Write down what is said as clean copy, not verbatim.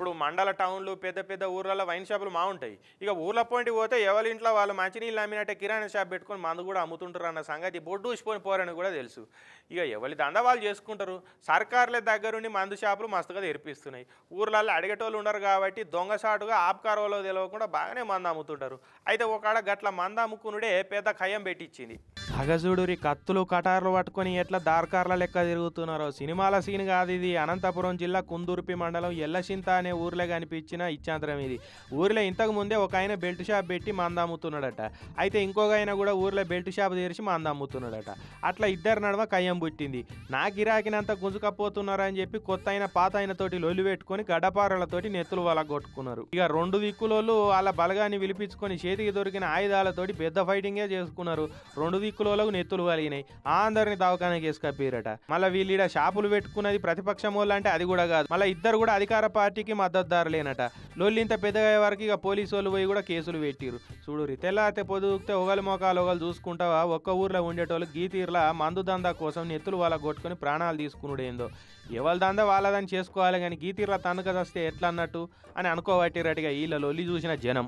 ఇప్పుడు మండల టౌన్లు పెద్ద పెద్ద ఊర్లలో వైన్ షాపులు ఉంటాయి. ఇక ఊర్ల పోటీ పోతే ఎవరి ఇంట్లో వాళ్ళు మంచినీళ్ళు అమ్మినట్టే కిరాణా షాప్ పెట్టుకొని మందు కూడా అమ్ముతుంటారు అన్న సంగతి బొడ్డు ఊసిపోని పోరని కూడా తెలుసు. ఇక ఎవరి దందా వాళ్ళు చేసుకుంటారు. సర్కారులే దగ్గరుండి మందు షాపులు మస్తుగా తెరిపిస్తున్నాయి. ఊర్లలో అడిగేటోళ్ళు ఉండరు కాబట్టి దొంగసాటుగా ఆబ్కారోలో తెలియకుండా బాగానే మందు అమ్ముతుంటారు. అయితే ఒకడ గట్ల మందు అమ్ముకునుడే పెద్ద ఖయ్యం పెట్టించింది. అగజుడురి కత్తులు కటార్లు పట్టుకొని ఎట్లా దార్కార్ల లెక్క తిరుగుతున్నారో సినిమాల సీన్ కాదు ఇది. అనంతపురం జిల్లా కుందుర్పి మండలం ఎల్లసింత అనే ఊర్లో కనిపించిన ఇచ్చాంతరం ఇది. ఊర్లో ఇంతకు ముందే ఒక ఆయన బెల్ట్ షాప్ పెట్టి మంద అమ్ముతున్నాడట. అయితే ఇంకొక ఆయన కూడా ఊర్లో బెల్ట్ షాప్ తెరిచి మంద అమ్ముతున్నాడట. అట్లా ఇద్దరు నడవ కయ్యం పుట్టింది. నా గిరాకినంత గుంజుకపోతున్నారని చెప్పి కొత్త అయిన పాత అయిన తోటి లొల్లి పెట్టుకొని గడ్డపారలతోటి నెత్తులు వాళ్ళ కొట్టుకున్నారు. ఇక రెండు దిక్కులోళ్ళు వాళ్ళ బలగాన్ని విలిపించుకొని చేతికి దొరికిన ఆయుధాలతోటి పెద్ద ఫైటింగే చేసుకున్నారు. రెండు దిక్కులకు నెత్తులు కలిగినాయి. అందరిని దవాఖానకి వేసుకపోయారట. మళ్ళీ వీళ్ళ షాపులు పెట్టుకున్నది ప్రతిపక్షం వాళ్ళు అంటే అది కూడా కాదు. మళ్ళీ ఇద్దరు కూడా అధికార పార్టీకి మద్దతుదారులేనట. లొల్లింత పెద్దగా వరకు ఇక పోలీసు వాళ్ళు పోయి కూడా కేసులు పెట్టిరు. చూడురి తెల్లారితే పొద్దుకితే ఒకలి మొఖాలు ఒకరు చూసుకుంటావా. ఒక్క ఊర్లో ఉండేటోళ్ళు గీతీర్లా మందు దందా కోసం నెత్తులు వాళ్ళ కొట్టుకొని ప్రాణాలు తీసుకునుడేందో. ఎవరి దందా వాళ్ళదని చేసుకోవాలి కానీ గీతీర్లా తనకదస్తే ఎట్లా అన్నట్టు అని అనుకోబట్టిరటిగా వీళ్ళ లొల్లి చూసిన జనం.